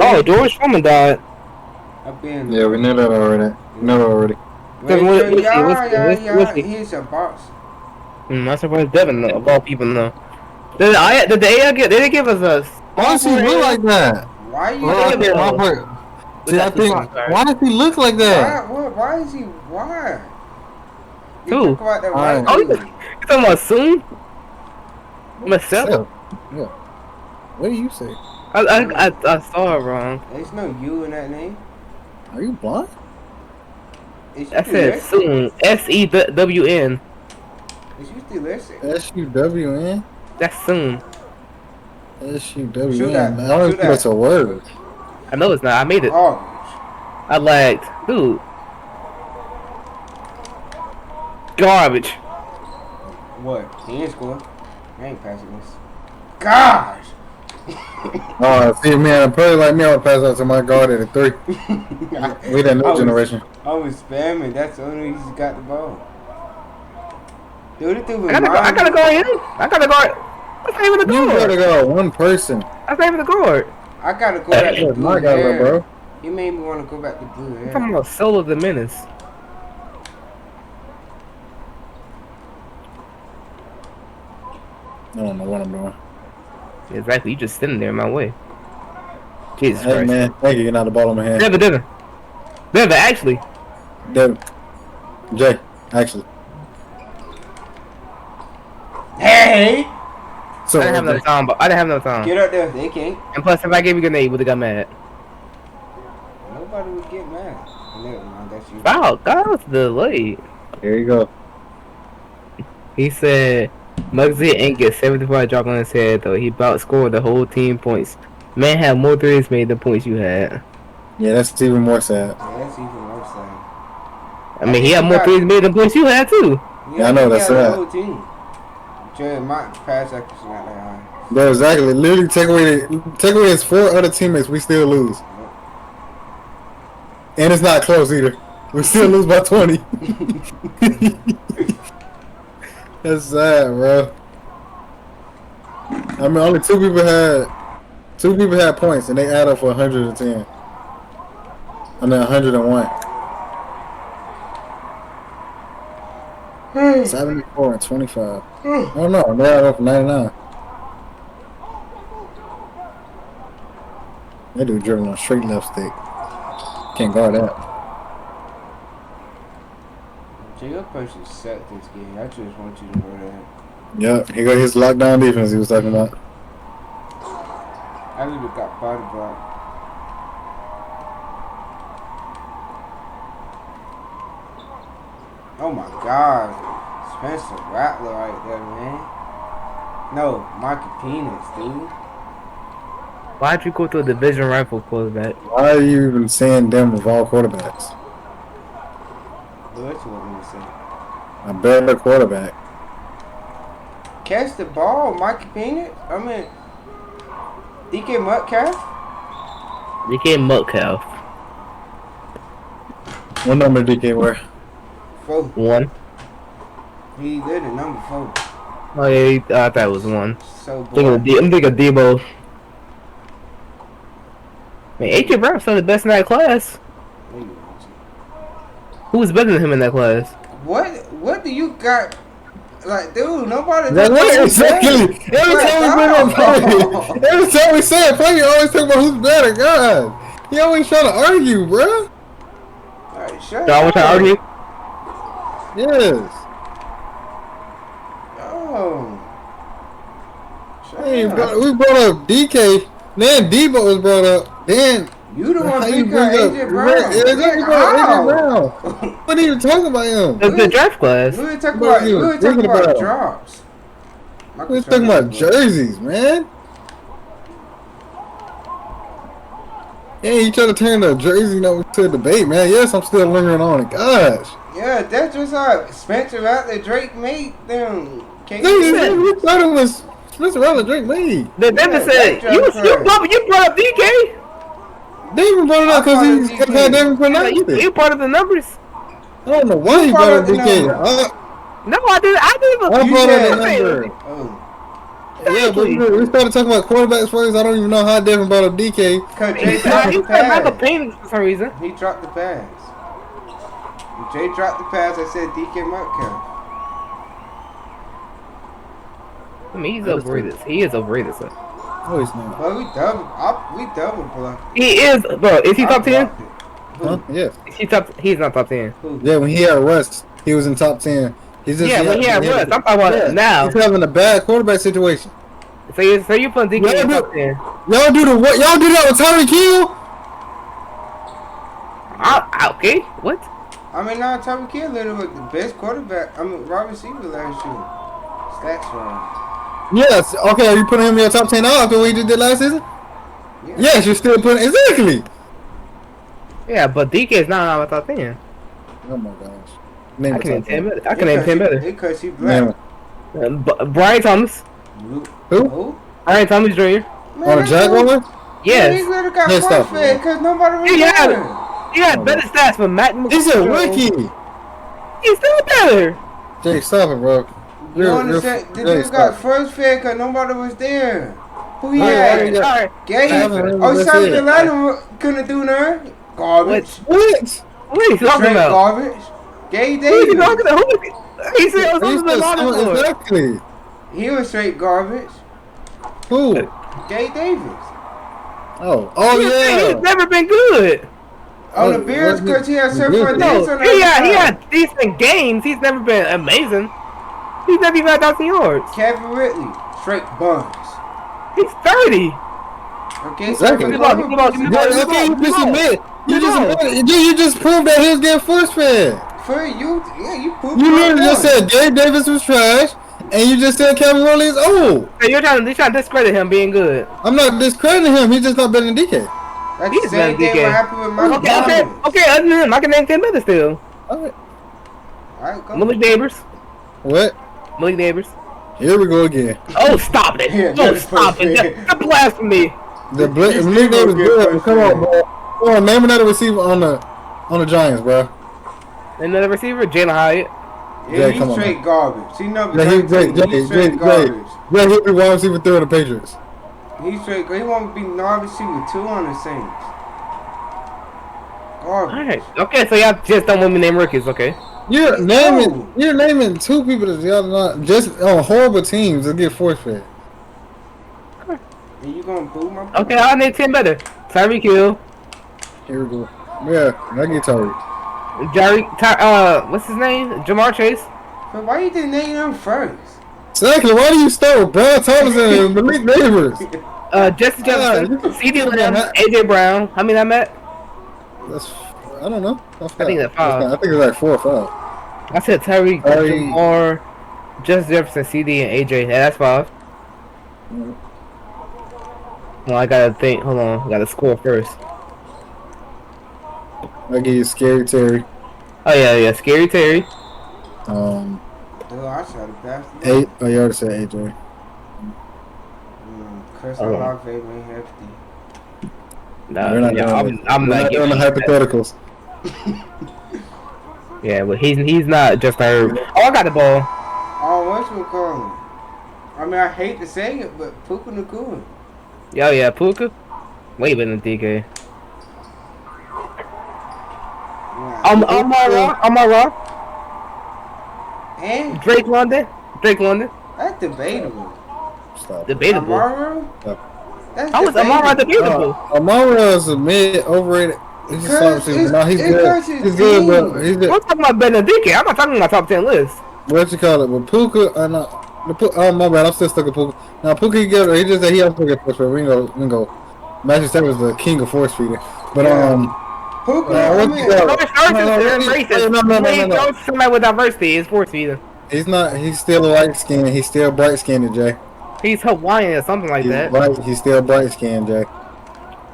Oh, George Foreman died. I've been. Yeah, we knew that already. What's he? He's a boss. I'm surprised Devin, of all people, know. Did the AI get? Did they give us a? Why does he look like that? Why you? Well, doing that? See, I think. Why does he look like that? Why is he? Why? Who? About the Right. Oh, you talking about soon? Myself? Yeah. What do you say? I saw it wrong. There's no U in that name. Are you blind? I said soon. SEWN. Is you still listening? SUWN? That's soon. SUWN. I don't think that's a word. I know it's not. I made it. Oh. I lagged. Dude. Garbage. What? He ain't scoring. I ain't passing this. Gosh! Oh, see, man, probably like me, I would pass out to my guard at a 3. We that new generation. I was spamming. That's the only reason he got the ball. Dude, it I gotta go in. I gotta guard. That's not even the You guard. gotta go one person. That's not even the guard. I gotta go back to blue My guy, hair. bro. He made me want to go back to blue I'm hair. talking about Soul of the Menace. I don't know what I'm doing. Exactly. You just sitting there in my way. Jesus Hey, Christ. man, thank you. You're not the ball in my hand. Devin, actually. Devin. Jay, actually. Hey! So, I didn't have no time, but I didn't have no time. Get up there. They can't. And plus, if I gave you a grenade, you would have got mad. Nobody would get mad. Never mind. That's you. Wow, God was delayed. Here you go. He said, Muggsy ain't get 75 drop on his head, though. He about scored the whole team points. Man had more threes made than points you had. Yeah, that's even more sad. Yeah, that's even more sad. I mean, he had more threes made than points you had, too. Yeah, I know, that's the sad. whole team. Jay, my pass accuracy not that high. Yeah, exactly. Literally, take away his 4 other teammates, we still lose. And it's not close either. We still lose by 20. That's sad, bro. I mean, only two people had points, and they add up for 110. I mean, 101. 74 and 25. Oh no, they add up for 99. They do dribbling on straight left stick. Can't guard that. Jay, your person set this game. I just want you to know that. Yep, he got his lockdown defense he was talking about. I would have got body blocked. Oh my God. Spencer Rattler right there, man. No, Mikey Penis, dude. Why'd you go to a division rifle quarterback? Why are you even saying them of all quarterbacks? What you want me to say? A better quarterback. Catch the ball, Mikey Penis? I mean, DK Metcalf? DK Metcalf. What number did DK wear? 4. 1. He did it, number 4. Oh yeah, I thought it was 1. So I'm thinking of Debo. Man, AJ Brown's still the best in that class. Who was better than him in that class? What do you got? Like, dude, nobody. Exactly. Every time we say it, you always talk about who's better. God, he always trying to argue, bro. Alright, shut Y'all up. want to argue? Yes. Oh. Hey, we brought up DK. Then Debo was brought up. Then you the one how who you got bring AJ up Brown. AJ Brown. What are you talking about him? The draft class. We were talking about drops. We were talking about jerseys, man. Yeah, you try to turn the jersey to a debate, man. Yes, I'm still lingering on it. Gosh. Yeah, that's just how Spencer Rattler Drake made them. You thought it was Spencer Rattler Drake made. The Denver said you brought up DK. They even brought it up because he had David pronounced it. You part of the numbers. I don't know why he brought up DK. No, I didn't. I didn't. I brought up the number. Yeah, but we started talking about quarterbacks first. I don't even know how different about a DK. Because Jay He's dropped the Michael pass. Penix for some reason. He dropped the pass. When Jay dropped the pass, I said DK Metcalf. I mean, he's overrated. He is overrated, son. No, he's not. But we double blocked. He is, bro. Is he top 10? Huh? Yeah. He's not top 10. Who? Yeah, when he had Russ, he was in top 10. He's just, Yeah, when he had Russ. I'm talking about now. He's having a bad quarterback situation. So you're putting DK in top 10. Y'all do the what? Y'all do that with Tyreek Hill? Okay, what? I mean, now Tyreek Hill literally the best quarterback. I mean, wide receiver last year. Stats wise. Yes. Okay, are you putting him in your top 10 now after what he just did last season? Yeah. Yes, you're still putting exactly. Yeah, but DK is not on my top 10. Oh my gosh. Name I a can name top 10 10. better. I can name 10 better. Because he Name black. Brian Thomas. Who? Brian Thomas Jr. Man, On a Jaguar? Man, he Yes. literally got Yeah, stop, force fed because nobody was He had there. He had better stats for Matt He's a rookie. He's still better. Jay, stop it, bro. You understand? The dude got first fed because nobody was there. Who he All had? right. Gay. haven't Oh, heard South this Carolina couldn't do nothing. Garbage. What? What are you talking Straight about? garbage. Gay Who are you Davis. talking about? Who is he? He said He's something about just, it. exactly. He was straight garbage. Who? Gay Davis. Oh He's yeah. never been good. On the Oh, Bears, wasn't because he had he several good? days No, on the he other side. had decent games. He's never been amazing. He's never even had 1,000 yards. Kevin Ridley, straight buns. He's 30. Okay, Exactly. Come on, come on, come on. Yeah, okay, you just admit. You just No. admit. You just proved that he was getting force fed. For you, yeah, you put. You literally just said Gabe Davis was trash, and you just said Kevin Ridley is old. Hey, you're trying to discredit him being good. I'm not discrediting him. He's just not better than DK. That's He's the same not thing DK. what happened with Mike Okay, Thomas. okay. Other than him, I can name 10 better still. All right. Alright, go. Malik Neighbors. What? Malik Neighbors. Here we go again. Oh, stop it! Yeah, Oh, that's stop it! perfect. That's blasphemy. The He's Malik still Davis gonna get good. first Come on, round. bro. Come on, name another receiver on the Giants, bro. Another receiver, Jalen Hyatt. Yeah, Jay, he's come on, straight garbage. He number Yeah, 13. He's straight garbage. Yeah, he'll be wide receiver 3 on the Patriots. He's straight. He won't be wide receiver 2 on the Saints. Garbage. Alright. Okay, so y'all just don't want me to name rookies, okay? You're naming 2 people that y'all not just on horrible teams that get force fed. And you gonna boo my boy? Okay, I'll name 10 better. Tyreek Hill. Here we go. Yeah, I get Tyreek. What's his name? Jamar Chase. But why you didn't name him first? Secondly, why do you start with Brian Thomas and Malik Neighbors? Jesse Jefferson, CD Lamb, AJ Brown. How many I met? That's I don't know. I think that's 5. I think it's like 4 or 5. I said Tyreek, Jamar, Justin Jefferson, CD, and AJ. Yeah, that's 5. Well, I gotta think. Hold on. I gotta score first. I give you Scary Terry. Oh, yeah. Scary Terry. Oh, I shot it past him. 8. Oh, you already said AJ. Chris Oh. Olave ain't hefty. Nah, We're not yeah, doing I'm We're not not doing giving the hypotheticals. Yeah, but he's not just Herb. Oh, I got the ball. Oh, what's we calling? I mean, I hate to say it, but Puka Nakua. Yeah, Puka. Way better than DK. I'm all wrong. And Drake London. that's debatable. Stop. Debatable. Amara? Stop. That's How was Amara debatable? Amara is a mid overrated. He's just Cause obviously no, he's it's good. versus He's good, but teams. he's I'm good. talking about better than DK. I'm not talking about top 10 list. What you call it? But Puka, oh my bad, I'm still stuck with Puka. Now Puka, he just said he has to get force feed. We can go. Matthew Stafford was the king of force feeding. But Puka, what I you mean, got? George Thurston's racist. No. George somebody with diversity is force feeder. He's not. He's still light skinned. He's still bright skinned, Jay. He's Hawaiian or something like He's that. bright. He's still bright skinned, Jay.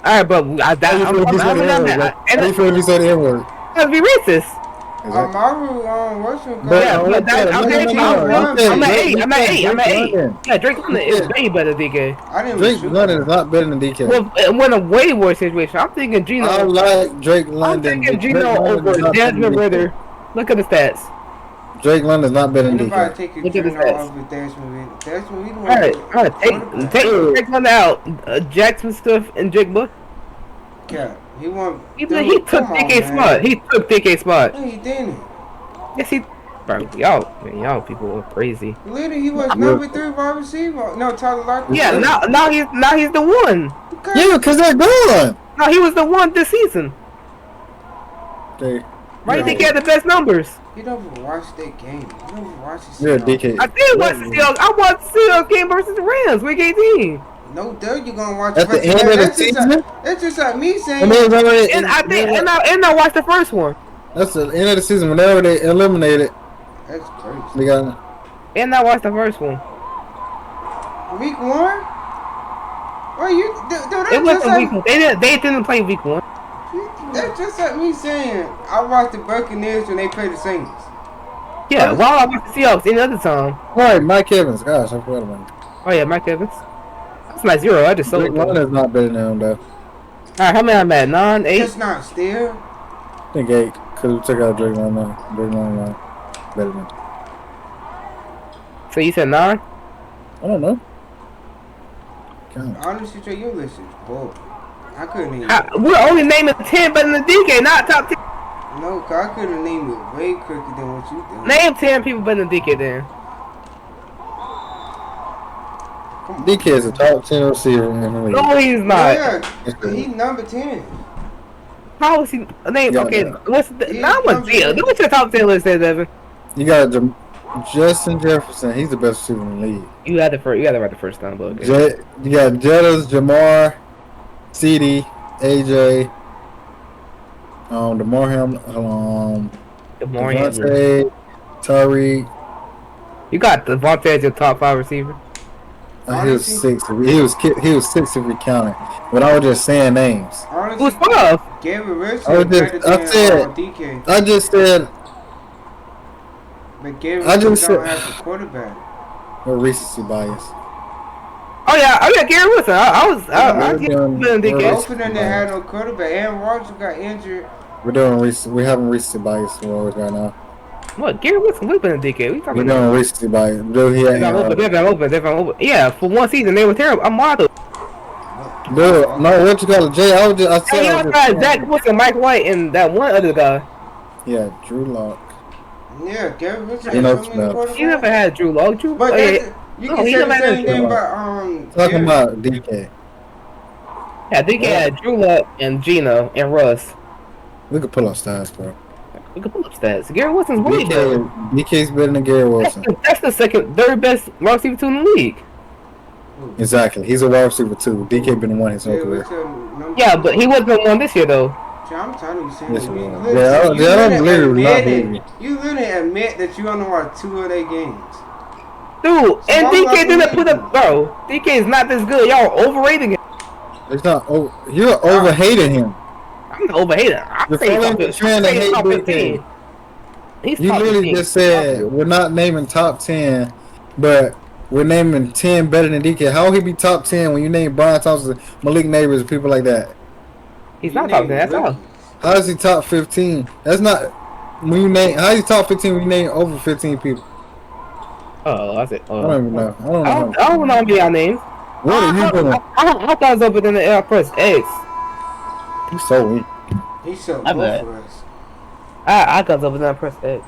Alright, but How you feel if you say the N-word? That's be racist. Amaru, what's your But- Yeah, but that, no, okay, no, I'm at 8. I'm at 8. London. Yeah, Drake London is way better than DK. I didn't Drake shoot London that. is not better than DK. Well, we're in a way worse situation. I'm thinking Gino. I like Drake I'm London. thinking but Gino Drake London over is not better Desmond than DK. Ritter. Look at the stats. Drake London's not better than Anybody DK. take a Look at his turn stats. off with Desmond Reed? Desmond Reed Alright, take one out. Jackson Smith and Jake Book. Yeah, he won. He took DK's spot. He took DK's spot. No, he didn't. Yes, he. Bro, y'all people are crazy. Literally, he was number 3 wide receiver. No, Tyler Lockett. Yeah, now he's the one. Okay. Yeah, because they're gone. No, he was the one this season. Right? Yeah. They had the best numbers. You never watched that game. You never watched the Yeah, Seahawks. DK. I did watch the Seahawks. I watched the Seahawks game versus the Rams, week 18. No doubt you're gonna watch At the versus end that. of the That's just season? like, that's just like me saying. And they was already, And I watched the first one. that's the end of the season. Whenever they eliminated, That's crazy. they got. And I watched the first one. Week 1? Well, you dude, It that's just wasn't like week one. They didn't play week 1. that's just like me saying I watched the Buccaneers when they played the Saints. Yeah, while I watched the Seahawks any other time. All right, Mike Evans. Gosh, I forgot about him. Oh yeah, Mike Evans. That's my 0. I just sold Drake it. London's not better than him though. Alright, how many I'm at? 9, 8? It's not still. I think 8 because we took out Drake London. Drake London better than. So you said 9? I don't know. Count. Honestly, Trey, your list is bull. I couldn't even. We're only naming 10 better than DK, not top 10. No, cause I couldn't name it way quicker than what you did. Name 10 people better than DK then. Come on. DK is a top 10 receiver in the league. No, he's not. Yeah, he's number 10. How is he? Name, Yeah, okay, yeah. what's the, He's now what's number the, what's your top 10 list there, Devin? You got Justin Jefferson. He's the best receiver in the league. You had to write the first time, but okay. You got Jettas, Jamar, CD, AJ, DeMar Hamlin, Good morning. Devontae, Tyreek. You got Devontae as your top 5 receiver. He was 6. He was 6 if we counted. But I was just saying names. Honestly, Who's 5? Gary Richardson I was just- better I than said- DK. I just said But Gary I just Richardson don't said- have the quarterback. a recency bias. Oh yeah, Gary Wilson. I get doing- better than we're DK. Both of them that had no quarterback. Aaron Rodgers got injured. We're having recency bias for always right now. What? Gary Wilson way better than DK. We We're talking doing recency bias. Dude, he Devin open. Yeah, for one season they were terrible. I'm wild. Dude, no, what you call it, Jay? I said. Hey, I y'all was got just- Zach Wilson, Mike White, and that one other guy. Yeah, Drew Lock. Yeah, Gary Richardson He knows had so many that. quarterbacks. You never had Drew Lock. Drew. But Oh, yeah. that's, you No, can he say never the had same a thing Drew about Talking Gary- about DK. Yeah, DK had Drew Lock and Gino and Russ. We could pull up stats, bro. We can pull up stats. Gary Wilson's way better. DK's better than Gary Wilson. That's the third best wide receiver two in the league. Exactly. He's a wide receiver too. DK been the one his whole Gary career. Richardson, number Yeah, two. but he wasn't the one this year though. I'm telling you, saying Yes, you man. literally- Yeah, you I don't literally not admit believe it. You literally admit that you only watched 2 of their games. Dude, and why DK would I didn't believe put up, bro. DK is not this good. Y'all overrating him. It's not. Oh, you're overhating him. I'm not overhating. I'm You're saying following top the trend of 15. He's top hate 15. He's You top literally 15. just said we're not naming top 10, but we're naming 10 better than DK. How would he be top 10 when you name Brian Thompson, Malik Neighbors, and people like that? He's not top 10. That's all. How is he top 15? That's not when you name. How is he top 15 when you name over 15 people? Oh, I said. I don't even know. I don't know. I don't know y'all names. What are you doing? I thought it was over in the Air Press X. He's so weak. He showed I both bet. of us. I thought it was over in the Air Press X.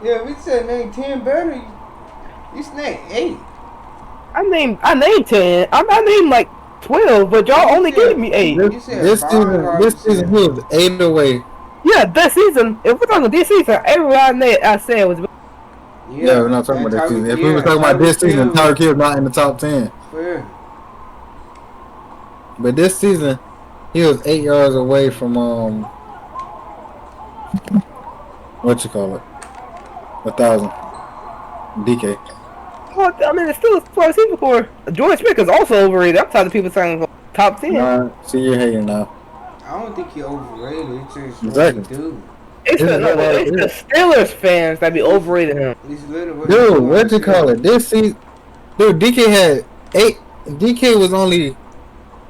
Yeah, we said name 10 better. You named 8. I named 10. I named like 12, but y'all only gave me 8. You said This five, season he was 8 away. Yeah, this season. If we're talking this season, everyone I said was. Yeah, we're not talking and about this season. Tyreek If we were Hill- talking about this Tyreek season, Hill- Tyreek Hill not in the top 10. Yeah. But this season, he was 8 yards away from what you call it, 1,000. DK. Well, I mean, it's still a wide receiver core. George Smith is also overrated. I'm tired of people saying top 10. Nah, see, you're hating now. I don't think he overrated. It's just Exactly. what he do. It's the Steelers fans that be overrating him. He's literally what he Dude, do. what you call it? This season, dude, DK had 8. DK was only.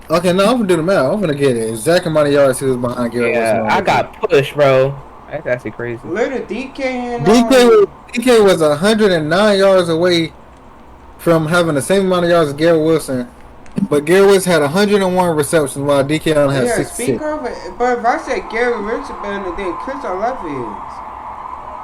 Okay, no, I'm gonna do the math. I'm gonna get it. Exact amount of yards he was behind Gary Yeah, Wilson. I got pushed, bro. That's actually crazy. Little DK and DK was 109 yards away from having the same amount of yards as Garrett Wilson, but Garrett Wilson had 101 receptions while DK only had yeah, 66. speak of it. But if I said Gary Richard better than Chris Olave is.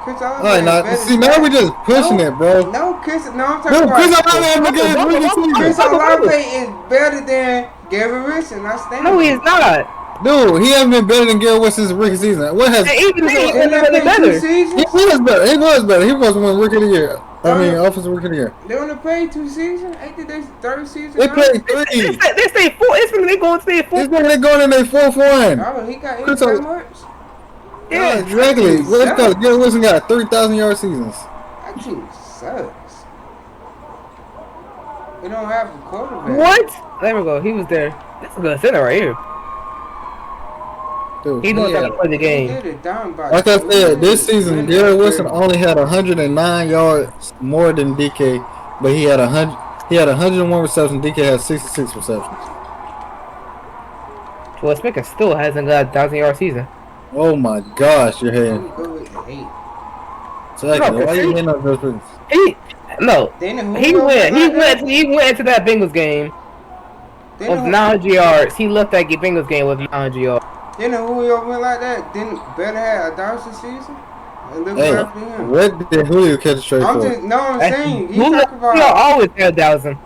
Chris Olave All right, now better see than now we just pushing it, bro. No, I'm talking about Chris Olave had a good rookie season. Chris Olave is better than Gary Richard. That's No, he is not. Dude, he hasn't been better than Garrett Wilson since rookie season. What has? And even then, He he's really better. He was better. He was better. He was one rookie of the year. I mean, offensive rookie of the year. They only played 2 seasons. Ain't they third season? They now? played 3. They stay four. It's when they go and stay four. This nigga they going in their 4th one. Oh, he got Chris that Ol- much? Yeah, exactly. Let's go. Garrett Wilson got 3,000 yard seasons. That team sucks. We don't have a quarterback. What? There we go. He was there. That's a good center right here. Dude, He knows how to play the He game. did it down by like I said, this season minutes. Garrett Wilson only had 109 yards more than DK, but he had 100. He had 101 receptions. DK had 66 receptions. Well, Smith still hasn't got a 1,000-yard season. Oh my gosh, you're Let hitting. me go with the 8. Second, No, why you see? hitting up those things? No. Then He went into that Bengals game with 900 yards. He left that Bengals game with 900 yards. Then Julio went like that. Didn't better have 1,000 season? And look Hey, after him. what did Julio catch a straight I'm for? just I'm saying he Julio talk about always had 1,000.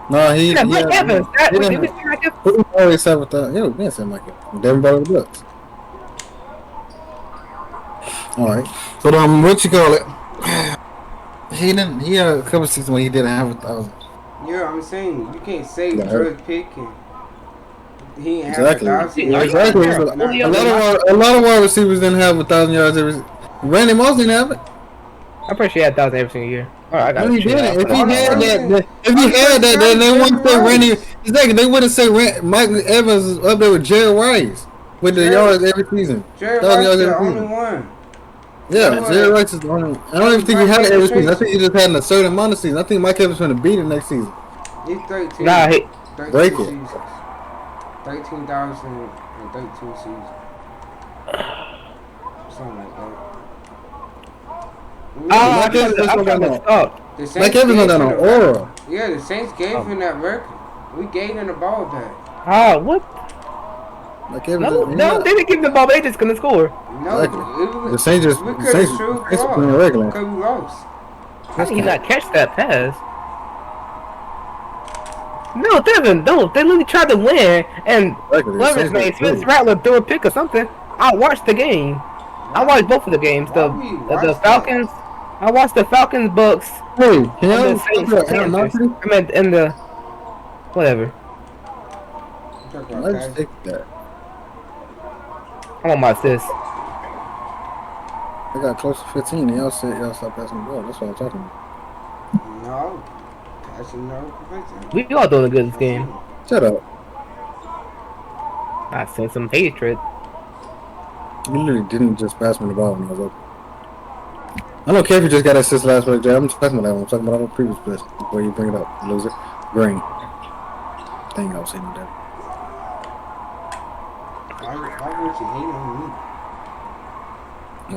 No, he. Yeah, Mike Evans. That he was didn't- Mike Evans. Who always have with that? Yo, we didn't say Mike Evans. Devin Butler the Bucks. All right, but what you call it? He didn't. He had a couple seasons when he didn't have 1,000. yeah, I'm saying you can't say Yeah. George Pickens. He ain't Exactly. have 1,000. Yeah, Exactly. Julio- A lot of wide receivers didn't have 1,000 yards every. Randy Moss didn't have it. I'm pretty sure he had 1,000 every single year. All right, I got No, he it. didn't. If he Hold on, had hold on. that, if he had that, then they wouldn't say Randy. Exactly, they wouldn't say Mike Evans is up there with Jerry Rice with the Jerry- yards every season. Jerry 1,000 Rice yards the every only season. one. Yeah, Jerry Rice is the only. I don't even think he had it every season. I think he just had in a certain amount of season. I think Mike Evans going to beat it next season. He's 13. Nah, he, 13 break it. seasons. 13,013 seasons. Something like that. Mike Evans is I'm not trying to that stop. The Saints Mike Evans gave not him that the aura. record. Yeah, the Saints gave him that record. We gave him the ball back. Ah, what? Mike Evans. No, they didn't give him the ball. They just couldn't score. No, The Saints just. we The could have Saints true just ball playing regular. because we lost. How did he not catch that pass? No, Devin, no. They literally tried to win, and Regular. whatever his name, Smith Rattler threw a pick or something. I watched the game. I watched both of the games. The Falcons. I watched the Falcons, Bucks, Hey, and the Saints, Panthers. I mean, and the whatever. I just take that. I'm on my assist. I got close to 15, and y'all said y'all stopped passing the ball. That's what I'm talking about. No, passing no prevention. We all doing good this game. Shut up. I sent some hatred. You literally didn't just pass me the ball when I was open. I don't care if you just got assist last week, Jay. I'm just talking about that one. I'm talking about our previous play before you bring it up, loser. Green. Dang, I was saying that. Why would you hate on me?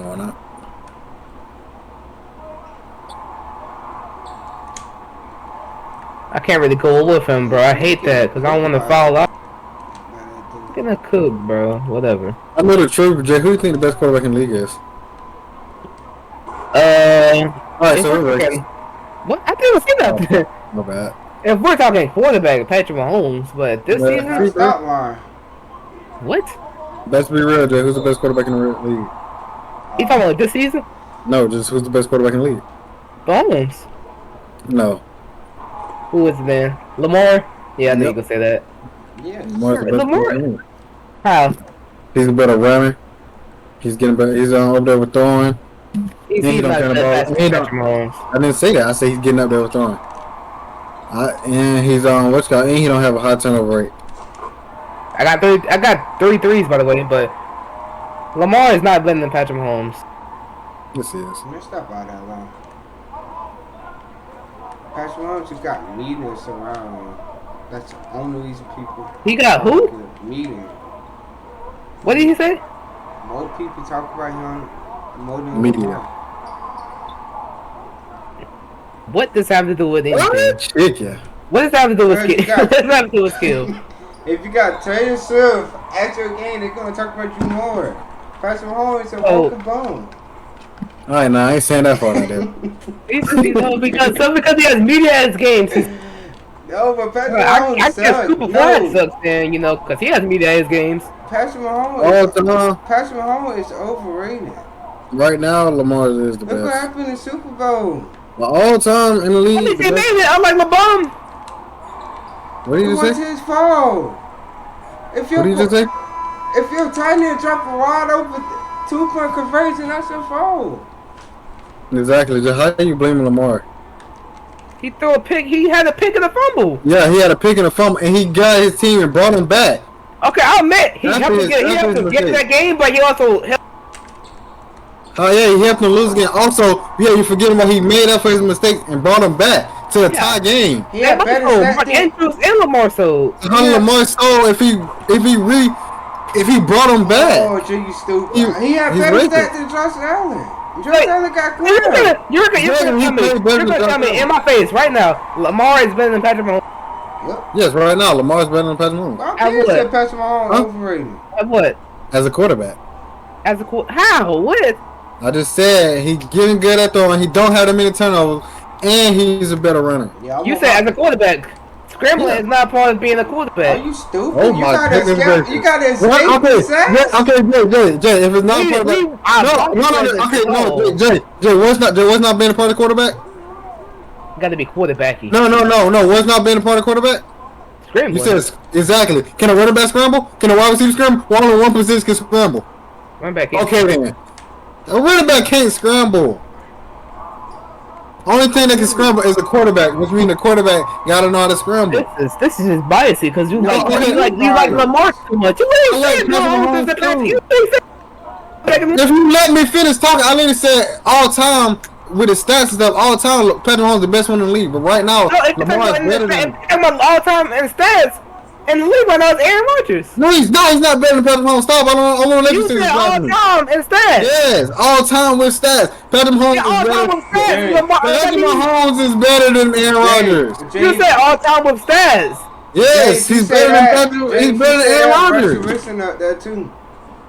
No, why not? I can't really go with him, bro. I hate that because I don't want to foul out. Nah, Gonna cook, bro. Whatever. I know the truth, but Jay, who do you think the best quarterback in the league is? Alright, so we're right. What? I didn't see that. No bad. If we're talking quarterback, Patrick Mahomes, but this Yeah. season, Stop line. what? Let's be real, Jay. Who's the best quarterback in the league? You talking about this season? No, just who's the best quarterback in the league? Mahomes. No. Who is it, man? Lamar? Yeah, I knew you Yep. could say that. Yeah. Lamar's the best Lamar- quarterback in the league. How? He's better running. He's getting better. He's up there with throwing. He's He don't not care the about- best he Patrick don't- Mahomes. I didn't say that. I said he's getting up there with throwing. And he's what's called, and he don't have a high turnover rate. I got 3 threes, by the way, but Lamar is not better than Patrick Mahomes. This is. Man, stop all that long. Patrick Mahomes just got meters around him. That's the only reason people. He got who? Meeting. What did he say? More people talk about him more than Media. Lamar. What does that have to do with anything? What? Shit, yeah. What does that have to do with Bro, you skill? got- What does that have to do with skill? If you got Taylor Swift at your game, they're gonna talk about you more. Patrick Mahomes and Oh. Walker Bone. All right, nah, I ain't saying that far, dude. because he has media at his games. No, but Patrick I Mahomes guess sucks. Super Flag No, sucks then, you know, because he has media at his games. Patrick All Mahomes. time, Patrick Mahomes is overrated. right now, Lamar is the Look what best. happened in Super Bowl. But all time in the I league, mean, the he best. made it. I'm like my bum. What did It you was say? his fault. If What did you just say? if your tight end drop a wide open 2-point conversion, that's your fault. Exactly. Just how you blaming Lamar? He threw a pick. He had a pick and a fumble. Yeah, he had a pick and a fumble, and he got his team and brought him back. Okay, I'll admit he That's helped his- to get, he that's helped his to get mistake. that game, but he also helped. Oh yeah, he helped him lose again. Also, yeah, you forget about he made up for his mistakes and brought him back to a Yeah. tie game. He had better stats Mark than Andrews and Lamar so. How Yeah. Lamar stole if he brought him back? Oh, G, you stupid. He- He had he's better racist. stats than Josh Allen. Josh Wait, Allen got You're cleared. gonna Jordan, he played better tell than me in my face right now. Lamar is better than Patrick Mahomes. Yep. Yes, right now Lamar's better than Patrick Mahomes I At can't say what? Patrick Mahomes Huh? overrated. At what? as a quarterback. As a how? What? I just said he getting good at throwing. He don't have that many turnovers, and he's a better runner. Yeah, You said as a quarterback. Scrambling Yeah. is not part of being a Are quarterback. you stupid? Oh you my gotta goodness escape. gracious. You gotta escape What? the Okay, sacks. yeah, okay, Jay, if it's not We- a quarterback, we- I no, apologize okay, at no, all. Jay, what's not being a part of quarterback? Got to be quarterbacky. No, what's not being a part of quarterback? Scrambling. You said exactly. Can a running back scramble? Can a wide receiver scramble? Well, only one position can scramble. Run back. Okay then, a running back can't scramble. Only thing that can scramble is a quarterback, which means the quarterback gotta know how to scramble. This is just biasy because you No, like okay, you like Lamar too much. You I ain't like saying Patrick Mahomes Mahomes is the best. too. You ain't saying. If you let me finish talking, I literally said all time with the stats and stuff. All time, Patrick Mahomes is the best one in the league. But right now, No, if Lamar is better than. all time in stats in the league right now is Aaron Rodgers. No, he's not. He's not better than Patrick Mahomes. Stop! I want to let you You see said this. all time in stats. Yes, all time with stats. Patrick Mahomes Yeah, all is time better. with stats. Yeah. Lamar, Patrick Mahomes is better than Aaron Rodgers. you said all time with stats. Yes, he's better than Patrick. He's better than Aaron Russell Rodgers. Wilson up there too.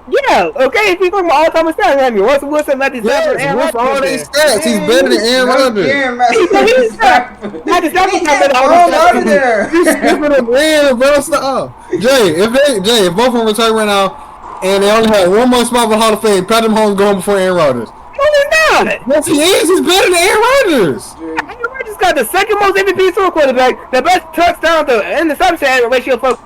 Yeah, okay. If you talking about all time with stats, I mean, Russell Wilson let these Yes, Aaron with all Rodgers. these stats, he's better than Aaron Rodgers. Yeah, Matthew Stafford not better than all all these out stats. of there. He's skipping a win, bro. Stop. Jay, if both of them retire right now, and they only have one more spot for Hall of Fame, Patrick Mahomes going before Aaron Rodgers. No, he's not. Yes, he is. He's better than Aaron Rodgers. Aaron Rodgers got the second most MVPs to a quarterback, the best touchdown to interception ratio for.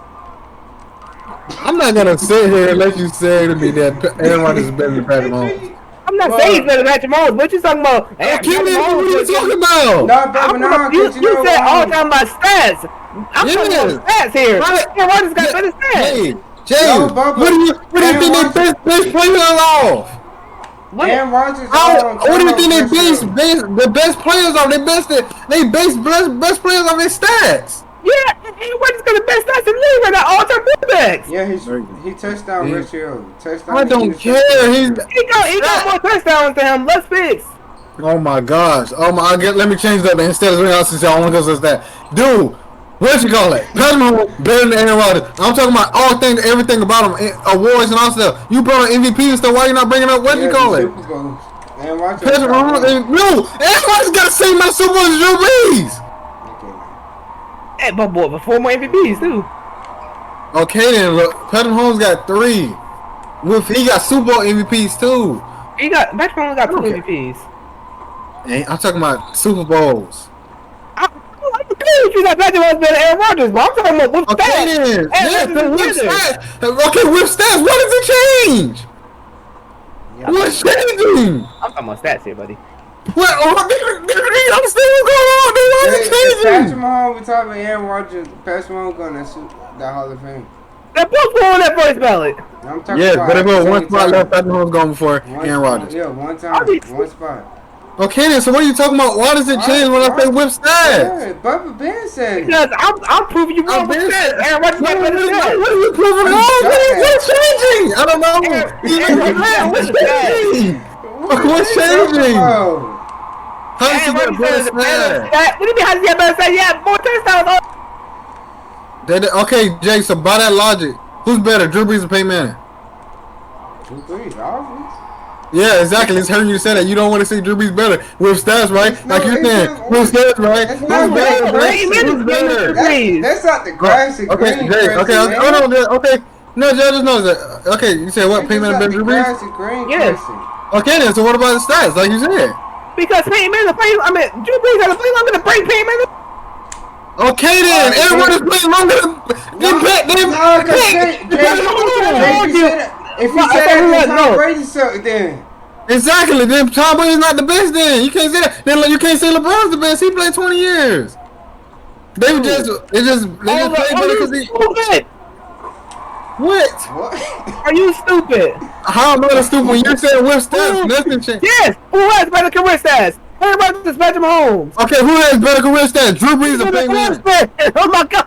I'm not gonna sit here and let you say to me that Aaron Rodgers is better than Patrick Mahomes. I'm not saying he's better than Patrick Mahomes. What you talking about? I can't even what are you talking about? No, but now, You said all time. time about stats. I'm talking Yes. about stats here. Right. Aaron Rodgers got better stats. Jay, No, Bubba. what do you Aaron think they best players off? What? Aaron Rodgers. What do you think they the best players are? They base best players on their stats. Yeah, Aaron Rodgers got the best stats in the league right now. All time quarterbacks. Yeah, he touchdown He- ratio. Touchdown. I don't care. He got more touchdowns than him. Let's fix. Oh my gosh. Oh my. Let me change that instead of something else. Since y'all want to go to that, dude. What you call it? Patrick Mahomes better than Aaron Rodgers. I'm talking about all things, everything about him, awards and all stuff. You brought up MVP and stuff. Why you not bringing up what you call it? Super Bowl. Aaron Rodgers. Patrick Mahomes. No, Aaron Rodgers got the same amount of Super Bowls as Drew Brees. Hey, but boy, but 4 more MVPs too. Okay then, look, Patrick Mahomes got 3. He got Super Bowl MVPs too. Patrick Mahomes got 2 Okay. MVPs. And I'm talking about Super Bowls. I'm okay if you got Patrick Mahomes better than Aaron Rodgers, but I'm talking about with Okay stats. then. Aaron Yes, Rodgers then is with better. stats. Okay, with stats, what does it change? What's changing? I'm talking about stats here, buddy. What? Oh, I understand what's going on. Then why is If it Patrick changing? Mahomes, we talking about Aaron Rodgers. Patrick Mahomes going to that Hall of Fame. They're both going on that first ballot. I'm talking Yes, about but if it was at the one same spot time. left, Patrick Mahomes going before One Aaron spot, Rodgers. Yeah, one I'll be- time, one spot. Okay, then. So what are you talking about? Why does it change when I say whip stats? Yeah, Bubba Ben said it. Because I'm proving you wrong with that. Aaron Rodgers got better stats. What are you proving wrong? What's changing? I don't know. What's changing? What's changing? How does he Aaron get Rodgers better has a better stats? stat. What do you mean? How does he get better stats? Yeah, more touchdowns. Okay, Jay. So by that logic, who's better, Drew Brees or Peyton Manning? Drew Brees, obviously. Yeah, exactly. It's hearing you say that. You don't want to see Drew Brees better with stats, right? Like you're saying, with stats, right? That's Who's not better? right. Who's better? That's not the grass and Okay, green. Jay. Okay, person, hold man. on. Okay, no, Jay just knows that. Okay, you said what? That's Peyton Manning not better the than Drew Brees? grass and green Yes. person. Okay, then. So what about the stats? Like you said. Because Peyton Manning played. I mean, Drew Brees had to play longer than Peyton Manning. Okay, then. Everyone is playing longer than Pat. No, because if he said that, then Tom Brady sucked then. Exactly. Then Tom Brady's not the best. Then you can't say that. Then you can't say LeBron's the best. He played 20 years. They just played better because he. Stupid. What? What? Are you stupid? How am I stupid when you're saying whip stats? Nothing changed. Yes. Who has better career stats? Aaron Rodgers is Patrick Mahomes. Okay, who has better career stats? Drew Brees or Peyton Manning? Oh my God.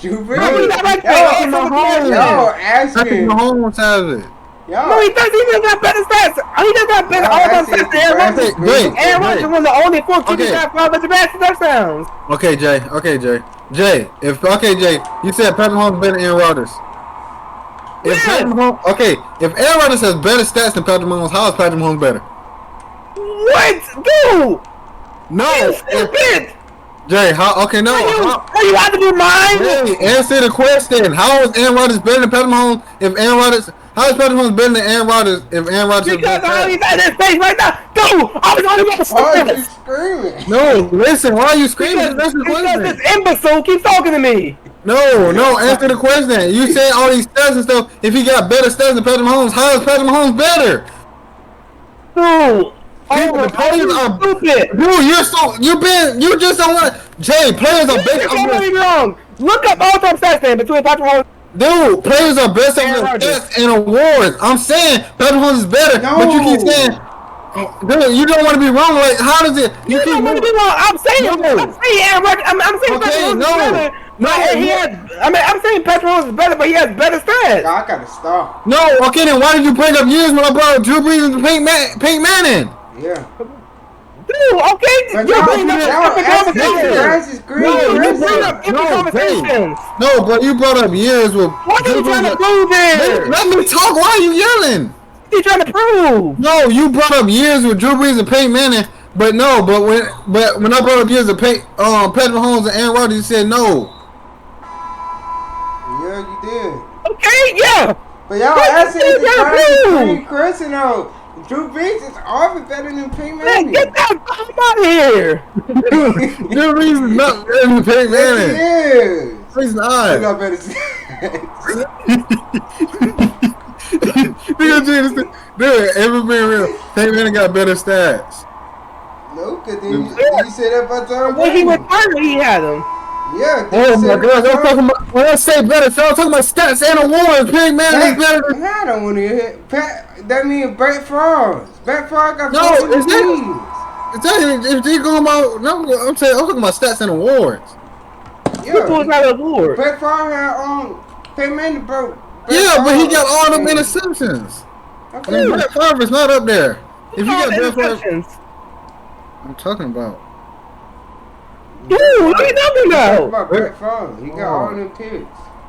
Drew No, he's not right Brees. there. Patrick Mahomes. Y'all Patrick asking. Mahomes has it. Y'all. No, he does. He just got better stats. He just got better all time stats than Aaron Rodgers. Wait. Aaron Rodgers was the only 14 Okay. got 500 passing touchdowns. Okay, Jay. Jay, you said Patrick Mahomes better than Aaron Rodgers. If Yes. Patrick Mahomes, okay, if Aaron Rodgers has better stats than Patrick Mahomes, how is Patrick Mahomes better? What? Dude. No, You stupid. Jay. How? Okay, no. Are you out of your mind? Jay, answer the question. How is Aaron Rodgers better than Patrick Mahomes? If Aaron Rodgers, how is Patrick Mahomes better than Aaron Rodgers? If Aaron Rodgers has Because better how stats? he's at his face right now. Dude, I was only about to Why are say you screaming? No, listen. Why are you screaming? That's the Because question. this imbecile keeps talking to me. No. Answer the question. You said all these stats and stuff. If he got better stats than Patrick Mahomes, how is Patrick Mahomes better? Dude. The players are stupid. Dude, you just don't want. Jay, players are based Don't on get me wrong. Look up all-time stats then between Patrick Mahomes. Dude, players are based on Aaron their Rodgers. stats and awards. I'm saying Patrick Mahomes is better, but you keep saying, dude, you don't want to be wrong. Like, how does it? You don't want to be wrong. I'm saying Aaron Rodgers. I'm saying Okay, Patrick Mahomes no. is better. No, But he has. I'm saying Patrick Mahomes is better, but he has better stats. I gotta stop. No, okay, then why did you bring up years when I brought up Drew Brees and Peyton Manning? Yeah. Dude, okay, But you're y'all bringing up different asking the conversations. grass is green. No, you person. bring up different No, conversations. No, but you brought up years with. What are you trying to prove there? Let me talk. Why are you yelling? What are you trying to prove? No, you brought up years with Drew Brees and Peyton Manning, but when I brought up years of Patrick Mahomes and Aaron Rodgers, you said no. Yeah, you did. Okay, yeah. But y'all What asking you the trying to grass is prove? green person though. Drew Brees is always better than Peyton Man, Manning. get that come out of here. Drew Brees is not better than Peyton Yes, Manning. he is. He's You not. got better stats. Dude, ever been real? Peyton Manning got better stats. No, cause then you said that about Tom When he Brady. retired, he had him. Yeah. Oh my God! I'm talking about when I say better, so I'm talking about stats and awards. Peyton Manning is better than. I don't want to hear Pat. That means Brett Favre. Brett Favre got No, 14 is that- teams. Exactly. If you going about, no, I'm talking about stats and awards. People was Yeah. not award. Brett Favre had Peyton Manning broke. Brett Yeah, but he Favre. got all them interceptions. Okay. And Brett Favre is not up there. If you All got the Brett Favre, interceptions. I'm talking about. Dude, what are you talking Talk about? about Brett Favre. He got all them picks.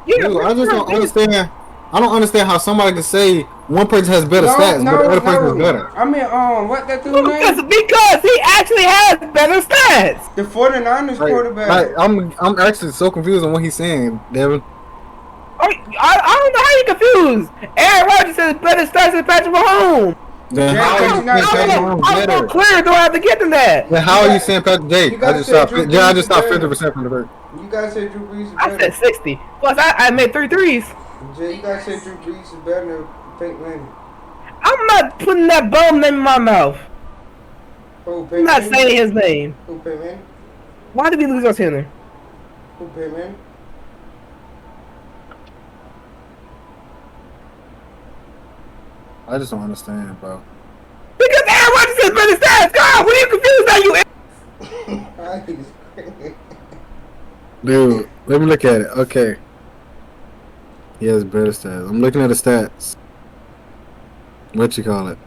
Yeah, Dude, I just don't understand. I don't understand how somebody can say one person has better stats, but the other person is better. I mean, what that dude Because, name? because he actually has better stats. The 49ers quarterback. I'm actually so confused on what he's saying, Devin. I don't know how you confused. Aaron Rodgers has better stats than Patrick Mahomes. Then Yeah, how but are you you're not saying saying- Patrick Mahomes I'm so better? clear, do I have to get to that? Then how are you saying Patrick? Jay, You gotta I just say stopped. Drew Yeah, I Brees just stopped is better. 50% from the bird. You guys said Drew Brees is I better. said 60. Plus, I made 3 threes. Jay, you guys said Drew Brees is better than Peyton Manning. I'm not putting that bum name in my mouth. Who, I'm Peyton not Manning? saying his name. Who, Peyton Manning? Why did we lose our center? Who, Peyton Manning? I just don't understand, bro. Because Aaron Rodgers has better stats. God, what are you Dude, let me look at it. Okay. He has better stats. I'm looking at the stats. What you call it?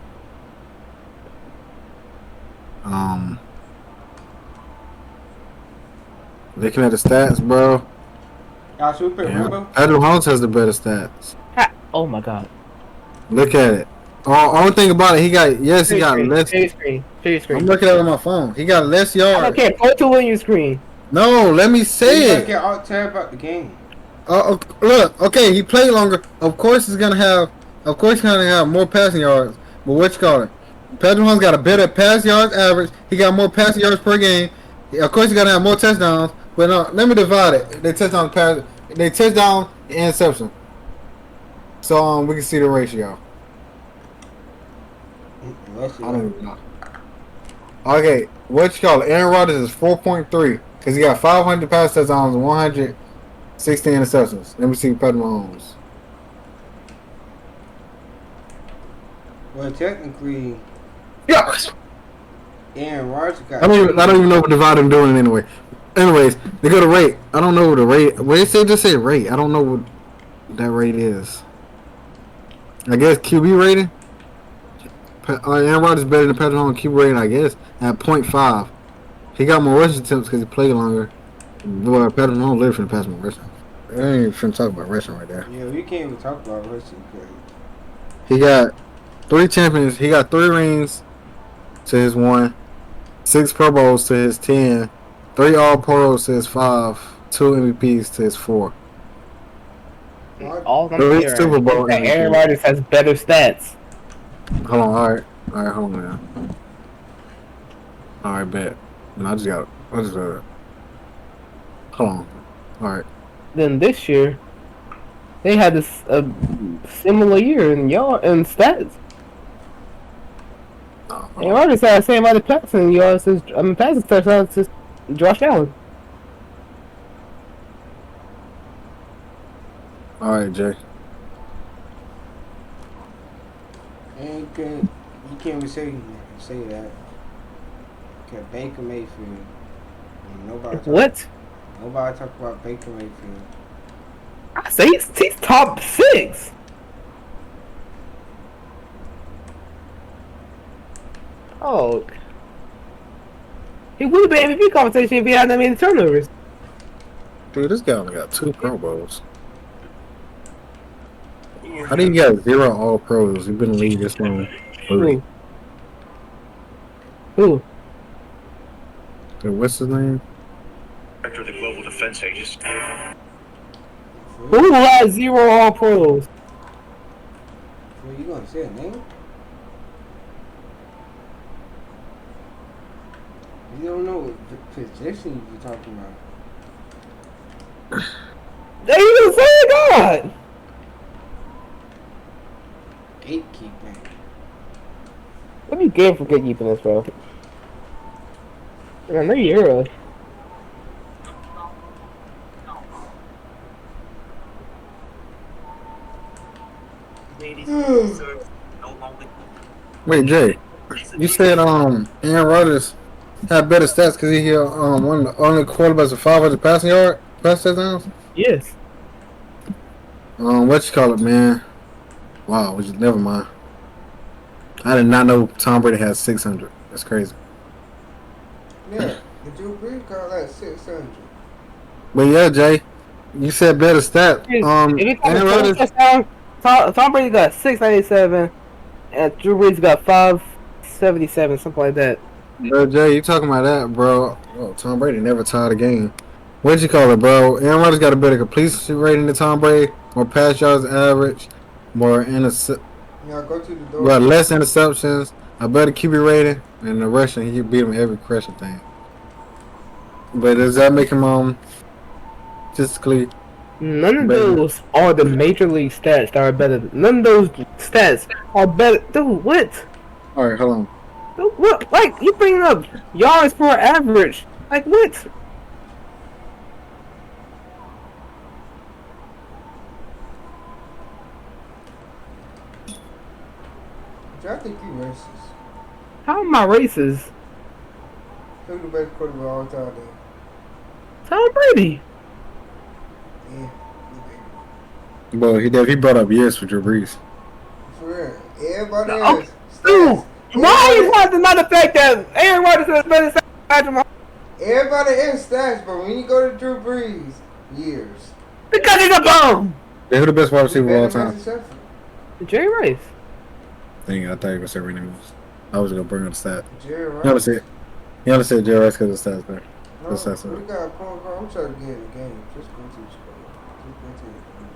Um, looking at the stats, bro. Y'all should pick Yeah. Rimbo. Patrick Mahomes has the better stats. Ha! Oh my god. Look at it. Only thing about it, he got less. Share your screen. Share your I'm screen. looking at it on my phone. He got less I yards. don't care. Point to on your screen. No, let me You say gotta it. get all tab about the game. Look, okay, he played longer. Of course, he's gonna have more passing yards. But what you call it? Patrick Mahomes got a better pass yards average. He got more passing yards per game. Of course, he's gonna have more touchdowns. But no, let me divide it. They touchdown pass. They touchdown and interception. So we can see the ratio. Unless you I don't even know. Okay, what you call it? Aaron Rodgers is 4.3 because he got 500 pass touchdowns and 116 interceptions. Let me see Patrick Mahomes. Well, technically, Yes. Aaron Rodgers got. I don't even know what divide I'm doing anyway. Anyways, they go to rate. I don't know what the rate. What they say? Just say rate. I don't know what that rate is. I guess QB rating. Aaron Rodgers is better than Patrick Mahomes QB rating. I guess at 0.5. He got more rushing attempts because he played longer. Boy, Patrick Mahomes literally finna pass more rushing. I ain't even finna talk about rushing right there. Yeah, we can't even talk about rushing because He got 3 champions. He got 3 rings to his 1, 6 Pro Bowls to his 10, 3 All Pros to his 5, 2 MVPs to his 4. All I'm Three saying Super Bowl is that Aaron MVP. Rodgers has better stats. Hold on, alright, hold on now. Alright, bet. And I just hold on. Alright. Then this year, they had this similar year in stats. Aaron Rodgers had the same amount of passing yards as passing touchdowns as Josh Allen. Alright, Jay. and you can't even say that. Okay, Baker Mayfield. Nobody talk about Baker Mayfield. I say he's top 6. Oh, he would have been MVP conversation if he hadn't made the turnovers. Dude, this guy only got 2 Pro Bowls. How do you got 0 All Pros? You've been in the league this long. Who? Dude, what's his name? Director of the Global Defense Agency. Who has 0 All Pros? Well, you gonna say a name? You don't know what position you're talking about. There you go, say God. Gatekeeping. What do you get for gatekeeping this, bro? I know you're early. Wait, Jay. You said Aaron Rodgers had better stats because he had one of the only quarterbacks with 500 pass touchdowns. Yes. What you call it, man? Wow, never mind. I did not know Tom Brady has 600. That's crazy. Yeah, the Drew Brees got like 600. But yeah, Jay, you said better stats. Aaron Rodgers. Tom Brady got 697, and Drew Brees got 577, something like that. Bro, Jay, you talking about that, bro? Oh, Tom Brady never tied a game. What'd you call it, bro? Aaron Rodgers got a better completion rating than Tom Brady, more pass yards average, more Now go to the door. got less interceptions, a better QB rating, and the rushing, he beat him every rushing thing. But does that make him statistically? None of those are the major league stats that are better. None of those stats are better. Dude, what? All right, hold on. Dude, what? Like, you bringing up yards per average. Like, what? I think you racist. How am I racist? Who's the best quarterback of all time then? Tom Brady. Yeah. But he brought up years for Drew Brees. For real. Everybody Okay. else. Dude, why is Everybody, not deny the fact that Aaron Rodgers is better than Patrick Mahomes? everybody else stats, but when you go to Drew Brees, years. Because he's a bum. Yeah, who the best wide receiver of all Better than time? Matthew Stafford. Jerry Rice. Dang, I thought you were gonna say Randy Moss. I was gonna bring up the stat. Jerry You only Rice. said Jerry Rice because the stats, man. No, That's that's we it. got a point guard. I'm trying to get in the game. Just go to the score. Just go to the game.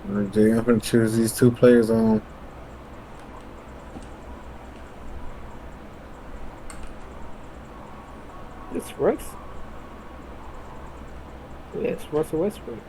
Alright, Jay, I'm gonna choose these two players on. It's Russ. Yes, Russell Westbrook.